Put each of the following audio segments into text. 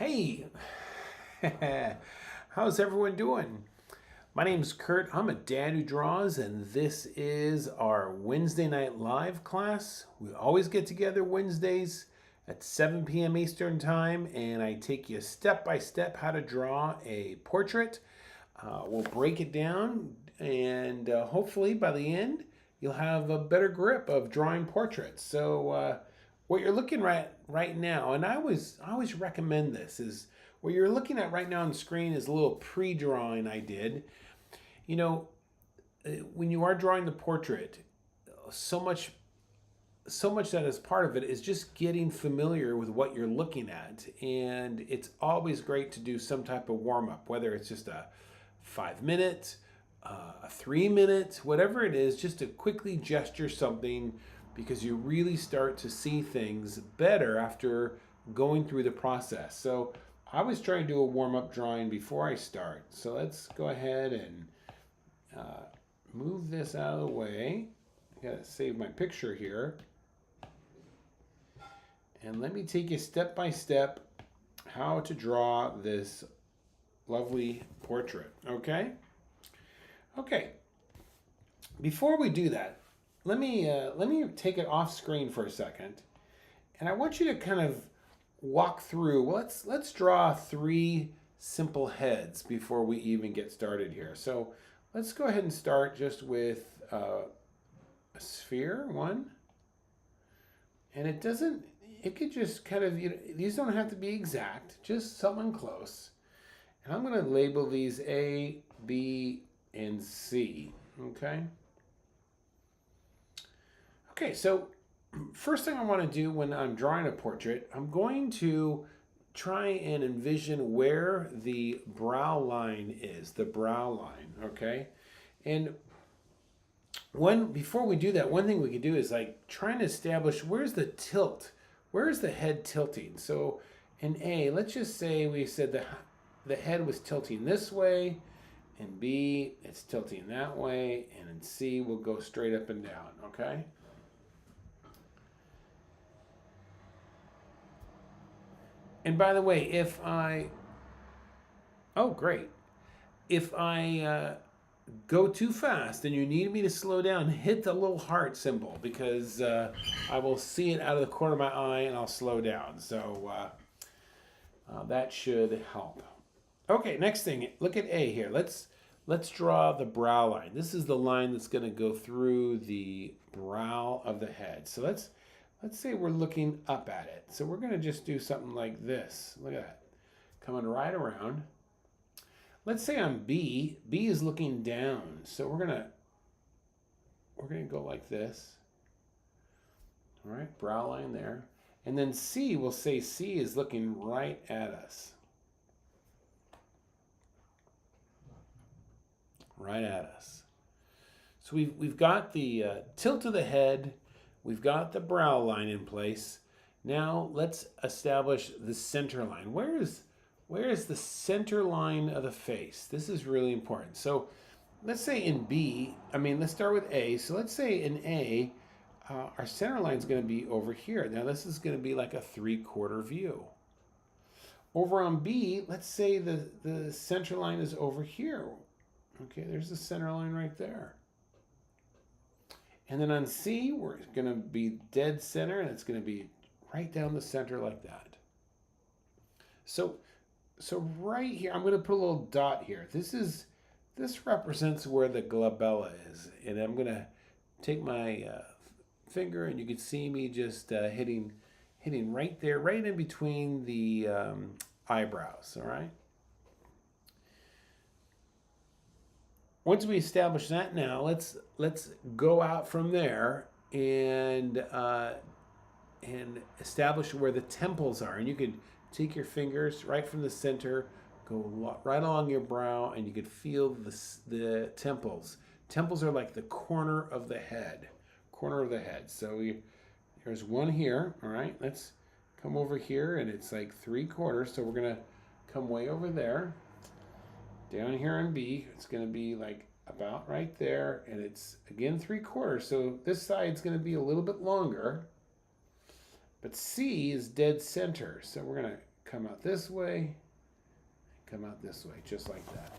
Hey, how's everyone doing? My name's Kurt. I'm a dad who draws, and this is our Wednesday night live class. We always get together Wednesdays at 7 p.m. Eastern Time, and I take you step by step how to draw a portrait. We'll break it down, and hopefully by the end, you'll have a better grip of drawing portraits. So, what you're looking at right now, and I always recommend this, is what you're looking at right now on the screen is a little pre-drawing I did. You know, when you are drawing the portrait, so much that is part of it is just getting familiar with what you're looking at, and it's always great to do some type of warm-up, whether it's just a 5 minute, a 3 minute, whatever it is, just to quickly gesture something, because you really start to see things better after going through the process. So I was trying to do a warm-up drawing before I start. So let's go ahead and move this out of the way. I gotta save my picture here. And let me take you step by step how to draw this lovely portrait, okay? Okay, before we do that, let me take it off screen for a second, and I want you to kind of walk through. Well, let's draw three simple heads before we even get started here. So let's go ahead and start just with a sphere, one, and it could just kind of, these don't have to be exact, just something close. And I'm going to label these A, B, and C, okay? Okay, so first thing I want to do when I'm drawing a portrait, I'm going to try and envision where the brow line is, the brow line, okay? And before we do that, one thing we could do is like trying to establish where's the tilt, where's the head tilting. So in A, let's just say we said the head was tilting this way, in B, it's tilting that way, and in C, we'll go straight up and down, okay? And by the way, oh great, if I go too fast and you need me to slow down, hit the little heart symbol, because I will see it out of the corner of my eye and I'll slow down. So that should help. Okay, next thing, look at A here. Let's draw the brow line. This is the line that's going to go through the brow of the head. So let's say we're looking up at it. So we're going to just do something like this. Look at that. Coming right around. Let's say on B, B is looking down. So we're going to go like this. All right, brow line there. And then C, we'll say C is looking right at us. Right at us. So we've got the tilt of the head. We've got the brow line in place. Now let's establish the center line. Where is the center line of the face? This is really important. So let's say in B, let's start with A. So let's say in A, our center line is going to be over here. Now this is going to be like a 3/4 view. Over on B, let's say the center line is over here. Okay, there's the center line right there. And then on C, we're going to be dead center, and it's going to be right down the center like that. So right here, I'm going to put a little dot here. This represents where the glabella is, and I'm going to take my finger, and you can see me just hitting right there, right in between the eyebrows. All right. Once we establish that, now let's go out from there and establish where the temples are. And you could take your fingers right from the center, go right along your brow, and you could feel the temples. Temples are like the corner of the head. So here's one here. All right, let's come over here, and it's like 3/4. So we're gonna come way over there. Down here on B, it's going to be like about right there, and it's again 3/4. So this side's going to be a little bit longer, but C is dead center. So we're going to come out this way, come out this way, just like that.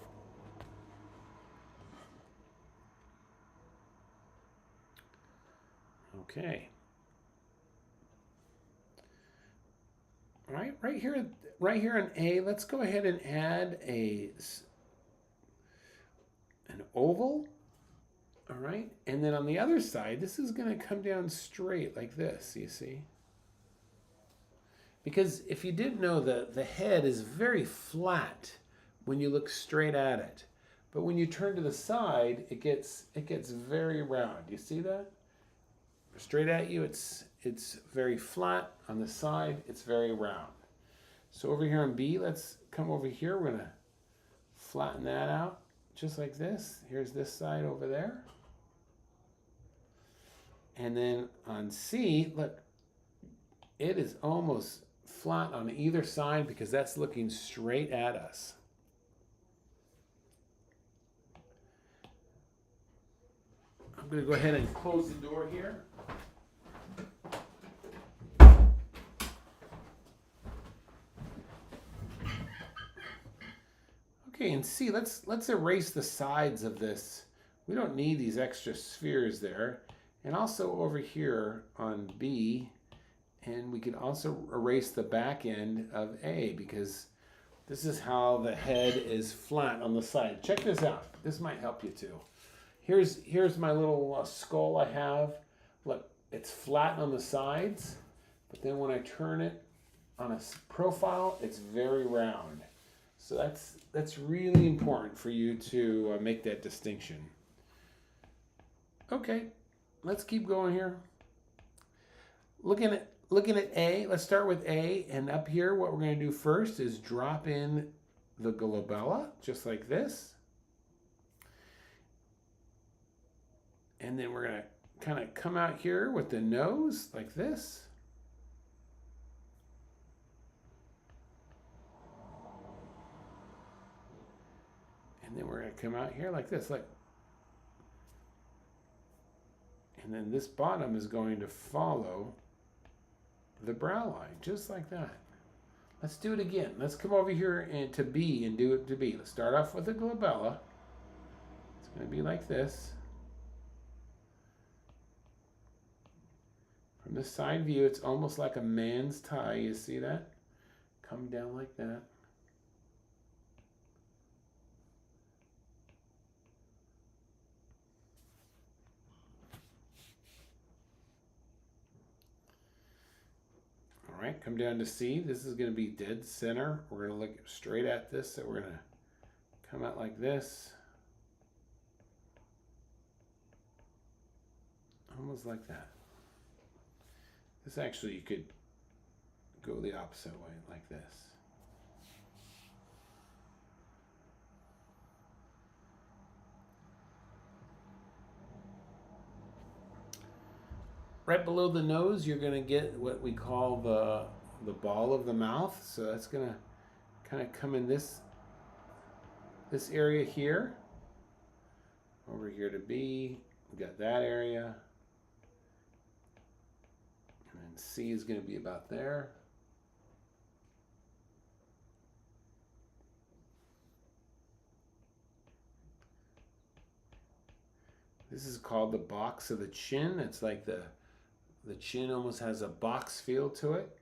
Okay. All right, right here on A, let's go ahead and add an oval. All right, and then on the other side, this is going to come down straight like this, you see? Because if you didn't know, the head is very flat when you look straight at it. But when you turn to the side, it gets very round. You see that? Straight at you, it's very flat. On the side, it's very round. So over here on B, let's come over here. We're going to flatten that out just like this. Here's this side over there. And then on C, look, it is almost flat on either side because that's looking straight at us. I'm going to go ahead and close the door here. Okay, and see, let's erase the sides of this. We don't need these extra spheres there. And also over here on B, and we can also erase the back end of A because this is how the head is flat on the side. Check this out. This might help you too. Here's my little skull I have. Look, it's flat on the sides, but then when I turn it on a profile, it's very round. So that's really important for you to make that distinction. Okay, let's keep going here. Looking at A, let's start with A, and up here what we're going to do first is drop in the glabella, just like this. And then we're going to kind of come out here with the nose, like this. And then we're going to come out here like this, like. And then this bottom is going to follow the brow line, just like that. Let's do it again. Let's come over here and to B and do it to B. Let's start off with the glabella. It's going to be like this. From the side view, it's almost like a man's tie. You see that? Come down like that. All right, come down to C. This is going to be dead center. We're going to look straight at this. So we're going to come out like this. Almost like that. This actually, you could go the opposite way, like this. Right below the nose, you're going to get what we call the ball of the mouth. So that's going to kind of come in this area here. Over here to B, we got that area. And then C is going to be about there. This is called the box of the chin. It's like the chin almost has a box feel to it.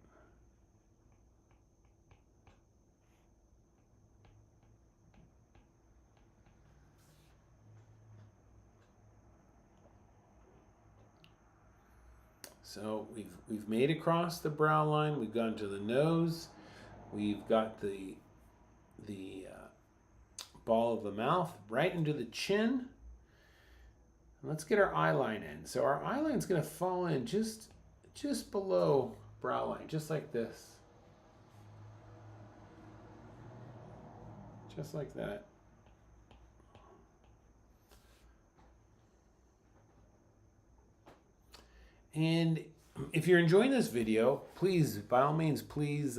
So we've made across the brow line. We've gone to the nose. We've got the ball of the mouth right into the chin. Let's get our eye line in. So our eye line is going to fall in just below brow line, just like this. Just like that. And if you're enjoying this video, please, by all means, please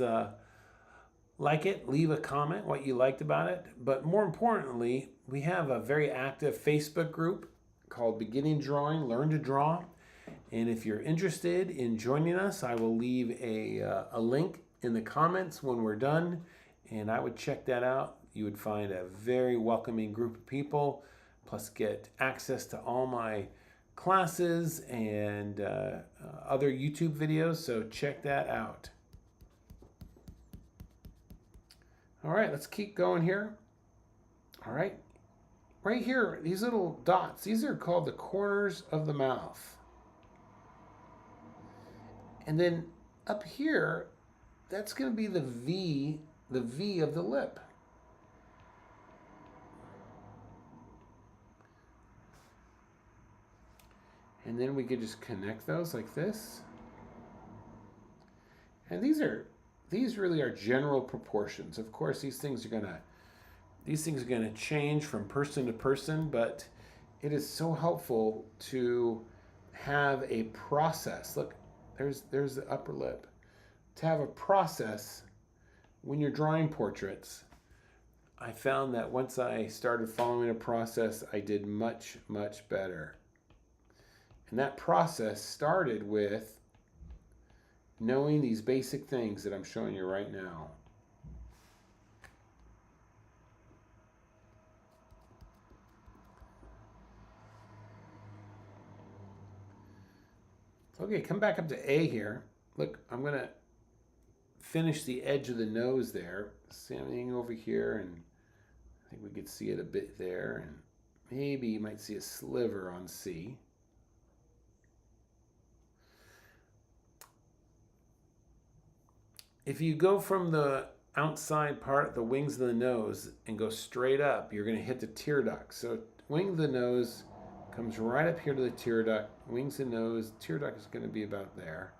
like it, leave a comment what you liked about it. But more importantly, we have a very active Facebook group called Beginning Drawing, Learn to Draw. And if you're interested in joining us, I will leave a link in the comments when we're done, and I would check that out. You would find a very welcoming group of people, plus get access to all my classes and other YouTube videos, so check that out. All right, let's keep going here. All right, right here, these little dots, these are called the corners of the mouth. And then up here, that's going to be the V of the lip. And then we could just connect those like this. And these really are general proportions. Of course, these things are gonna change from person to person, but it is so helpful to have a process. Look, there's the upper lip. To have a process when you're drawing portraits. I found that once I started following a process, I did much, much better. And that process started with knowing these basic things that I'm showing you right now. Okay, come back up to A here. Look, I'm going to finish the edge of the nose there. Same over here, and I think we could see it a bit there, and maybe you might see a sliver on C. If you go from the outside part, the wings of the nose, and go straight up, you're going to hit the tear duct. So wing of the nose comes right up here to the tear duct. Wings of the nose, tear duct is going to be about there.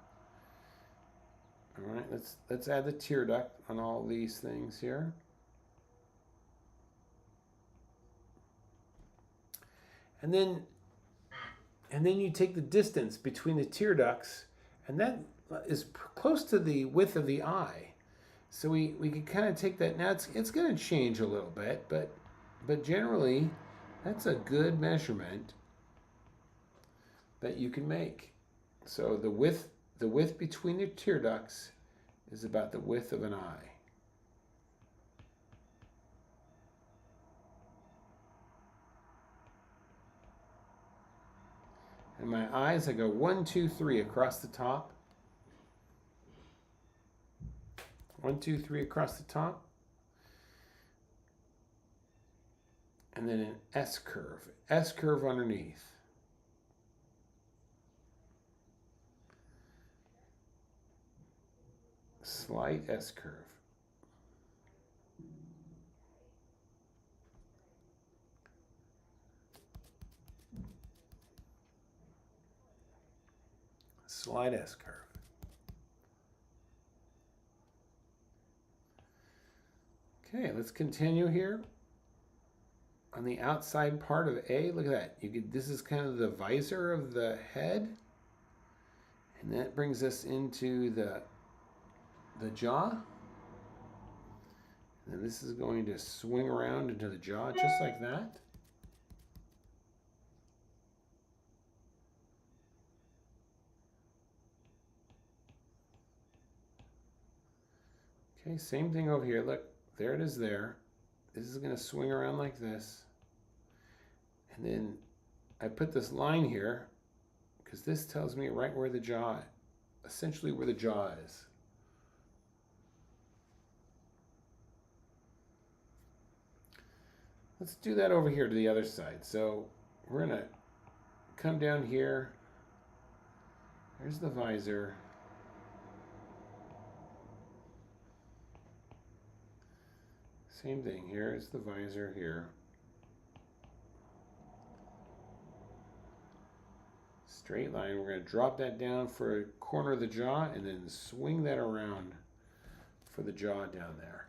All right, let's add the tear duct on all these things here. And then you take the distance between the tear ducts, and that is close to the width of the eye. So we can kind of take that. Now it's going to change a little bit, but generally that's a good measurement that you can make. So the width between the tear ducts is about the width of an eye. And my eyes, I go 1, 2, 3 across the top. 1, 2, 3 across the top. And then an S curve. S curve underneath. Slight S curve. Slight S curve. Okay, let's continue here. On the outside part of A, look at that. This is kind of the visor of the head. And that brings us into the jaw. And this is going to swing around into the jaw just like that. Okay, same thing over here. Look, there it is there. This is going to swing around like this. And then I put this line here because this tells me right where the jaw, essentially where the jaw is. Let's do that over here to the other side. So we're going to come down here. There's the visor. Same thing, here is the visor here. Straight line, we're going to drop that down for a corner of the jaw and then swing that around for the jaw down there.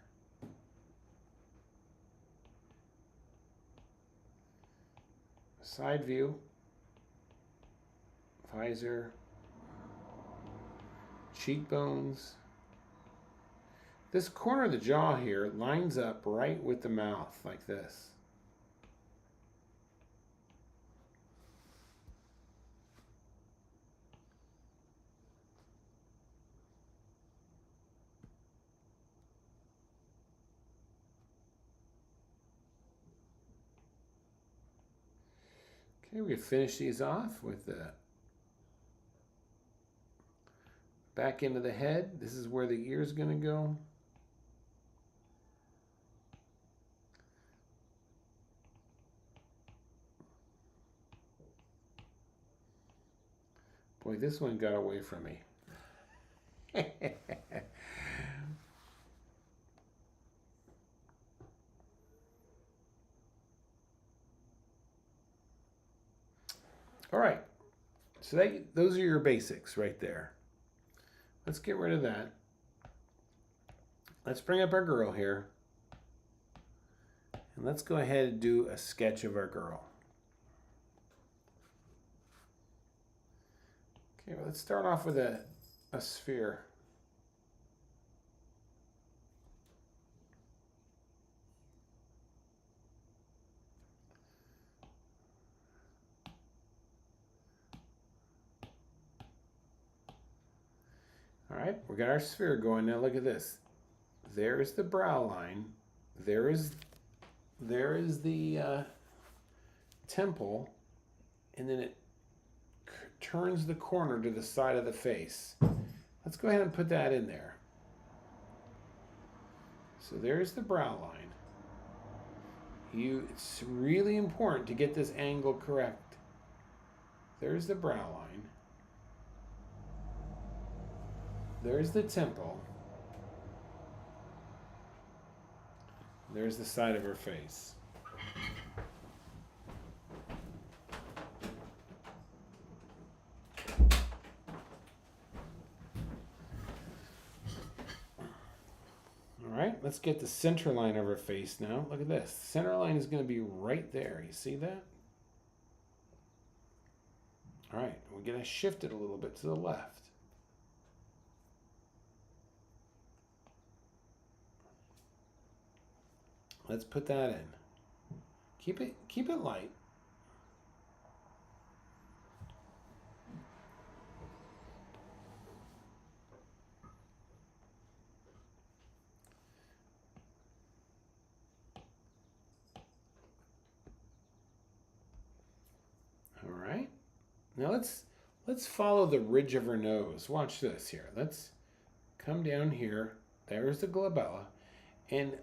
Side view, visor, cheekbones. This corner of the jaw here lines up right with the mouth like this. Okay, we finish these off with the back end of the head. This is where the ear is going to go. Boy, this one got away from me. All right, so those are your basics right there. Let's get rid of that. Let's bring up our girl here. And let's go ahead and do a sketch of our girl. Okay, well, let's start off with a sphere. All right, we got our sphere going. Now look at this. There is the brow line. There is the temple, and then it turns the corner to the side of the face. Let's go ahead and put that in there. So there's the brow line. It's really important to get this angle correct. There's the brow line. There's the temple. There's the side of her face. All right, let's get the center line of her face now. Look at this. The center line is going to be right there. You see that? All right, we're going to shift it a little bit to the left. Let's put that in. Keep it light. All right. Now let's follow the ridge of her nose. Watch this here. Let's come down here. There's the glabella, and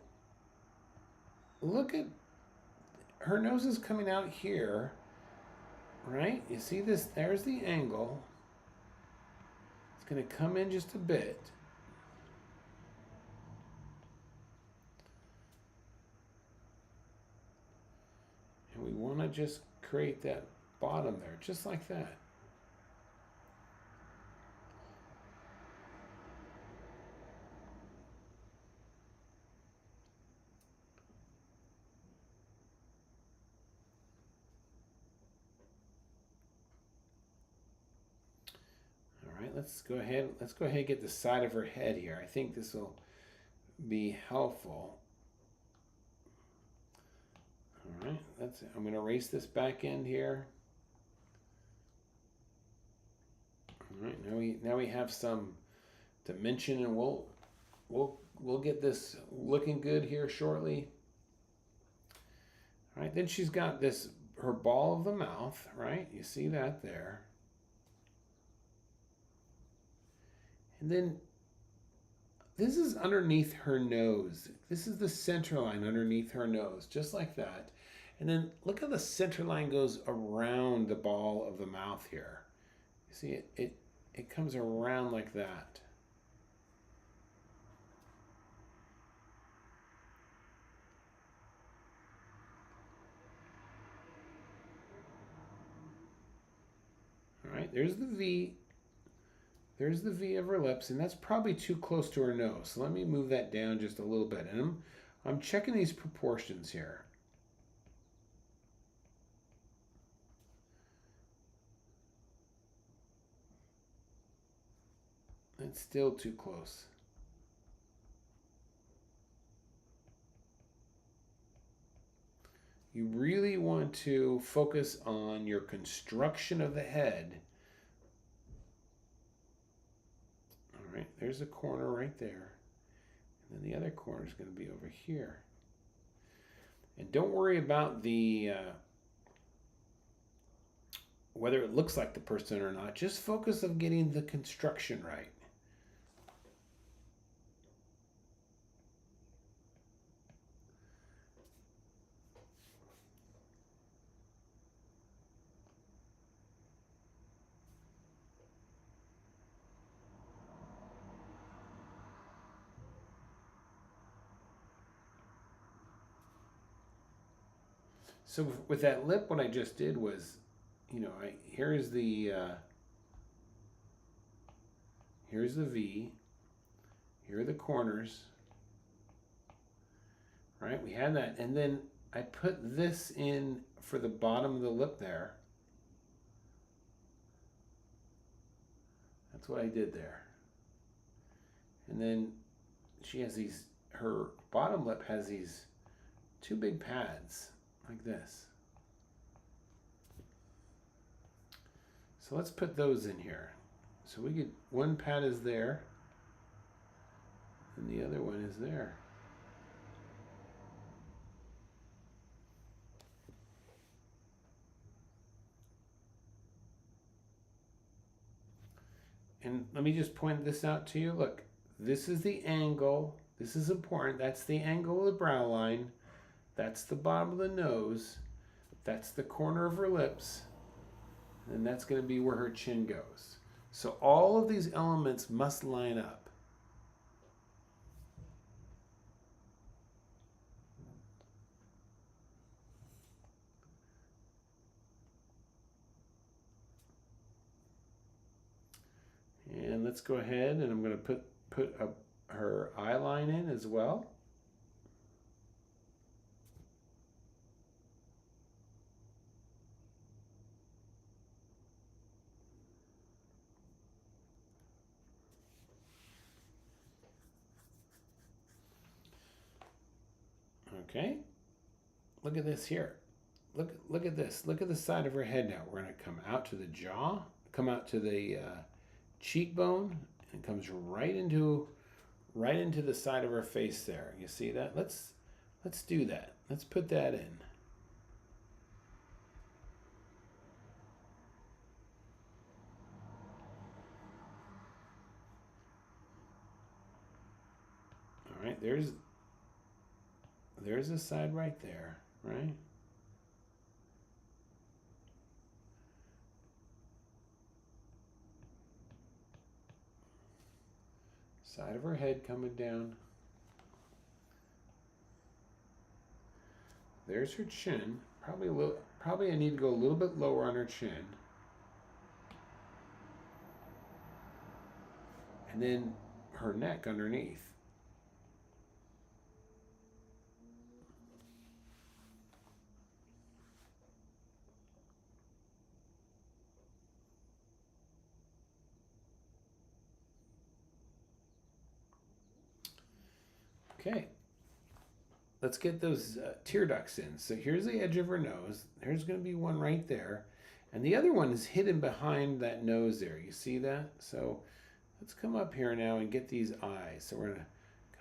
look at her nose is coming out here, right? You see this? There's the angle. It's going to come in just a bit. And we want to just create that bottom there, just like that. Let's go ahead and get the side of her head here. I think this will be helpful. All right, that's it. I'm going to erase this back end here. All right, now we have some dimension, and we'll get this looking good here shortly. All right, then she's got her ball of the mouth, right? You see that there. And then this is underneath her nose. This is the center line underneath her nose, just like that. And then look how the center line goes around the ball of the mouth here. You see it comes around like that. All right, there's the V. There's the V of her lips, and that's probably too close to her nose. So let me move that down just a little bit. And I'm checking these proportions here. It's still too close. You really want to focus on your construction of the head. All right, there's a corner right there. And then the other corner is going to be over here. And don't worry about the whether it looks like the person or not. Just focus on getting the construction right. So with that lip, what I just did was, here's the V. Here are the corners. Right, we had that, and then I put this in for the bottom of the lip there. That's what I did there. And then she has her bottom lip has these two big pads like this. So let's put those in here. So we get one pad is there, and the other one is there. And let me just point this out to you. Look, this is the angle. This is important. That's the angle of the brow line. That's the bottom of the nose. That's the corner of her lips. And that's going to be where her chin goes. So all of these elements must line up. And let's go ahead, and I'm going to put her eye line in as well. Okay, look at this here. Look at this. Look at the side of her head now. We're going to come out to the jaw, come out to the cheekbone, and it comes right into the side of her face there. You see that? Let's do that. Let's put that in. All right, there's a side right there, right? Side of her head coming down. There's her chin. Probably I need to go a little bit lower on her chin. And then her neck underneath. Okay, let's get those tear ducts in. So here's the edge of her nose. There's going to be one right there. And the other one is hidden behind that nose there. You see that? So let's come up here now and get these eyes. So we're going to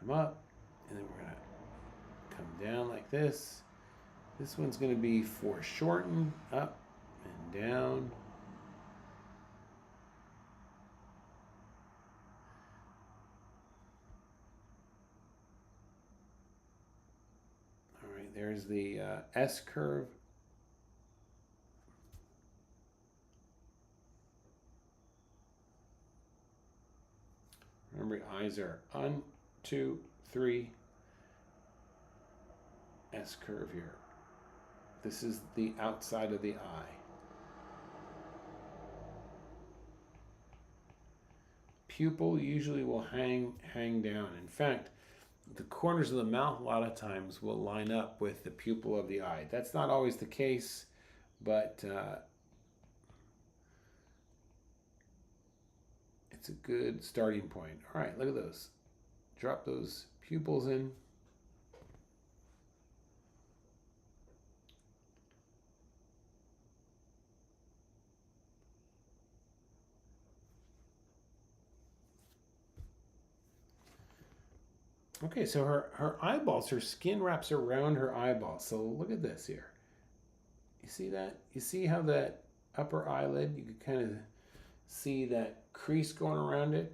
come up, and then we're going to come down like this. This one's going to be foreshortened, up and down. There's the S curve. Remember, eyes are 1, 2, 3. S curve here. This is the outside of the eye. Pupil usually will hang down. In fact, the corners of the mouth a lot of times will line up with the pupil of the eye. That's not always the case, but it's a good starting point. All right, look at those. Drop those pupils in. Okay, so her eyeballs, her skin wraps around her eyeballs. So look at this here. You see that? You see how that upper eyelid. You can kind of see that crease going around it.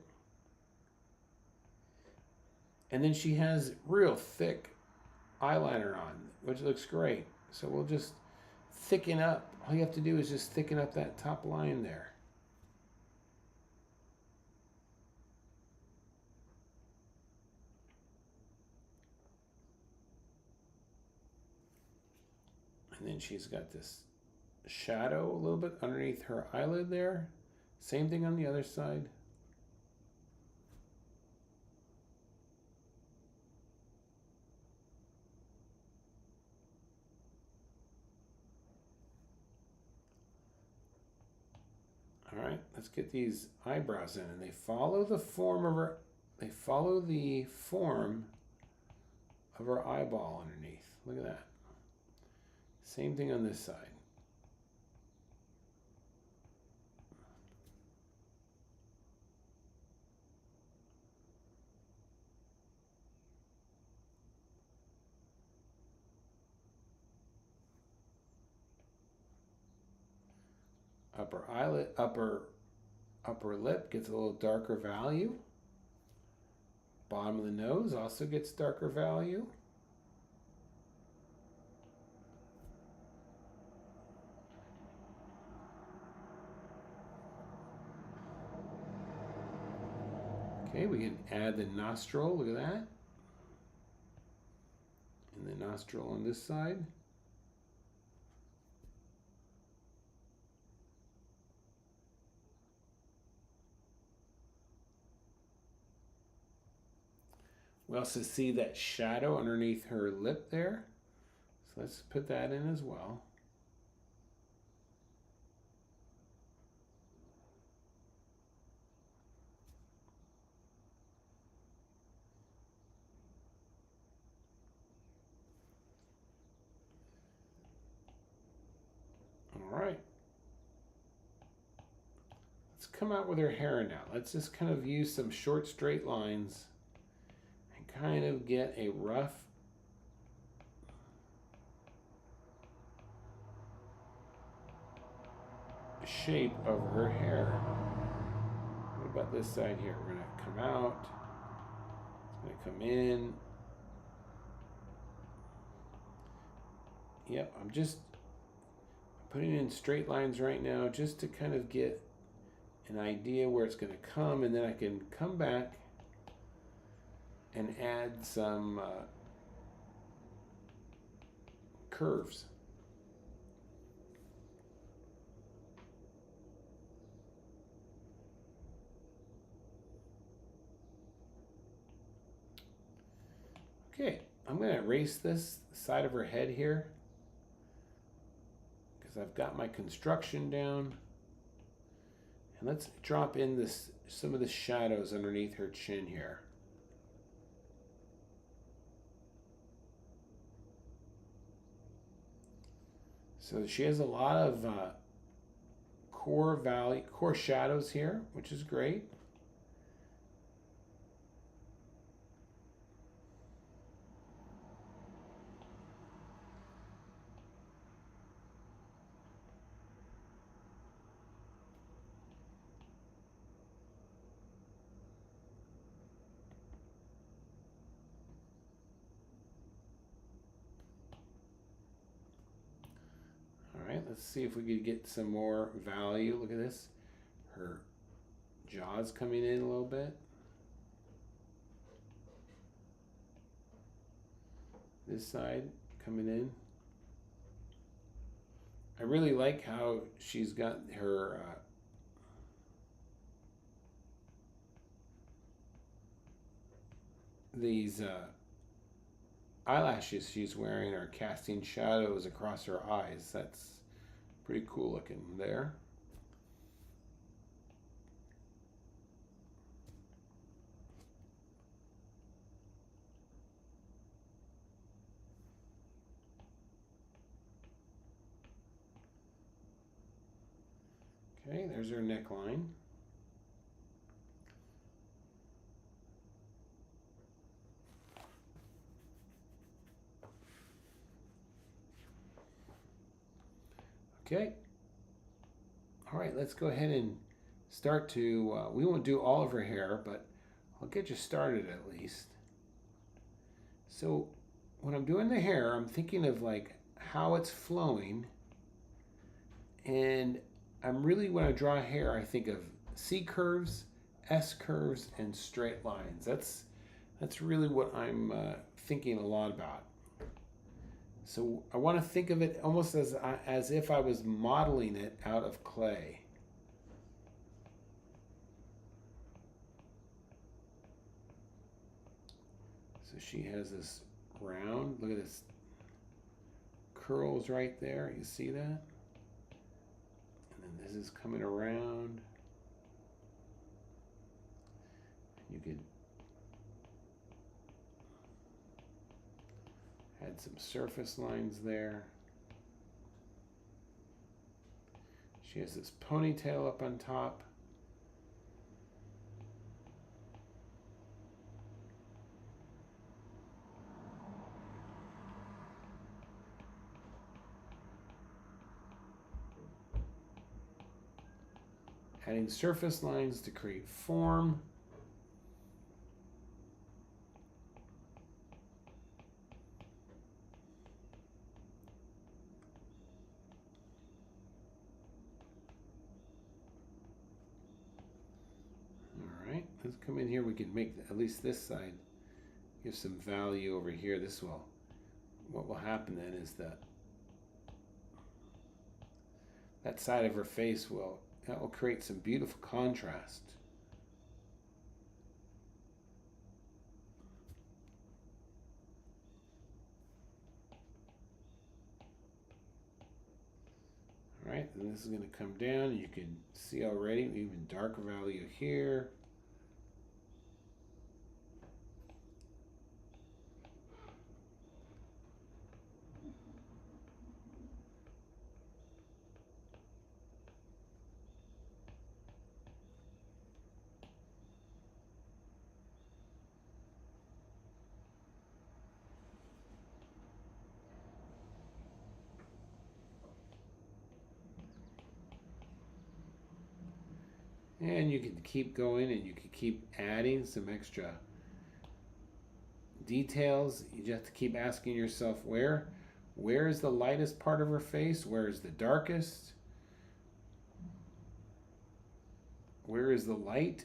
And then she has real thick eyeliner on, which looks great. So we'll just thicken up. All you have to do is just thicken up that top line there. And then she's got this shadow a little bit underneath her eyelid there. Same thing on the other side. All right, let's get these eyebrows in, and they follow the form of her. They follow the form of her eyeball underneath. Look at that. Same thing on this side. Upper eyelid, upper lip gets a little darker value. Bottom of the nose also gets darker value. Okay, we can add the nostril, look at that. And the nostril on this side. We also see that shadow underneath her lip there. So let's put that in as well. All right. Let's come out with her hair now. Let's just kind of use some short straight lines and kind of get a rough shape of her hair. What about this side here? We're going to come out. It's going to come in. Yep, I'm just putting in straight lines right now just to kind of get an idea where it's going to come, and then I can come back and add some curves. Okay, I'm going to erase this side of her head here because I've got my construction down. And let's drop in some of the shadows underneath her chin here. So she has a lot of core shadows here, which is great. All right, let's see if we could get some more value. Look at this. Her jaw's coming in a little bit. This side coming in. I really like how she's got her these eyelashes she's wearing are casting shadows across her eyes. That's pretty cool looking there. Okay, there's her neckline. Okay, All right, let's go ahead and start to, we won't do all of her hair, but I'll get you started at least. So when I'm doing the hair, I'm thinking of like how it's flowing. And when I draw hair, I think of C curves, S curves, and straight lines. That's really what I'm thinking a lot about. So I want to think of it almost as if I was modeling it out of clay. So she has this round, look at this curls right there, you see that? And then this is coming around. You could add some surface lines there. She has this ponytail up on top. Adding surface lines to create form. All right, let's come in here. We can make at least this side give some value over here. What will happen then is that side of her face will create some beautiful contrast. All right, and this is going to come down. You can see already even darker value here. And you can keep going and you can keep adding some extra details. You just have to keep asking yourself where is the lightest part of her face? Where is the darkest? Where is the light?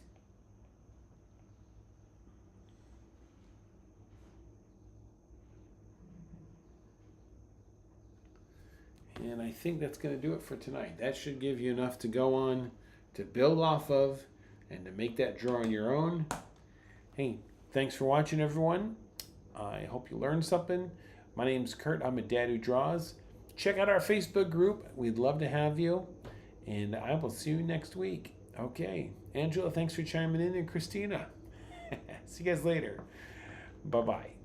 And I think that's going to do it for tonight. That should give you enough to go on, to build off of, and to make that drawing your own. Hey, thanks for watching, everyone. I hope you learned something. My name's Kurt. I'm a dad who draws. Check out our Facebook group. We'd love to have you. And I will see you next week. Okay. Angela, thanks for chiming in. And Christina. See you guys later. Bye-bye.